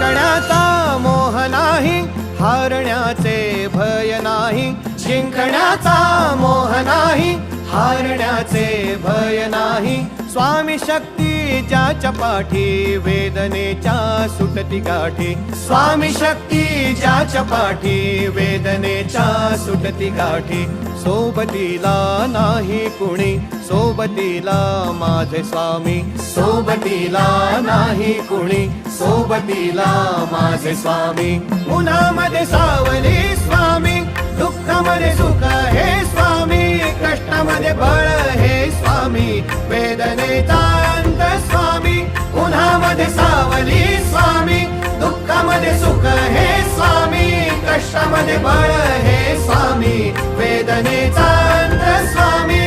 जिंकण्याचा मोह नाही, हारण्याचे भय नाही. जिंकण्याचा मोह नाही, हारण्याचे भय नाही. स्वामी शक्ती ज्याच्या पाठी, वेदनेच्या सुटती गाठी. स्वामी शक्ती ज्याच्या पाठी, वेदनेच्या सुटती गाठी. सोबतीला नाही कुणी, सोबतीला माझे स्वामी. सोबतीला नाही कुणी, सोबतीला माझे स्वामी. उन्हामध्ये सावली स्वामी, दुःखामध्ये सुख हे स्वामी. कष्टामध्ये बळ हे स्वामी, वेदनेचा अंत स्वामी. उन्हामध्ये सावली स्वामी, दुःखामध्ये सुख हे स्वामी. कष्टामध्ये बळ हे स्वामी, वेदनेचा अंत स्वामी.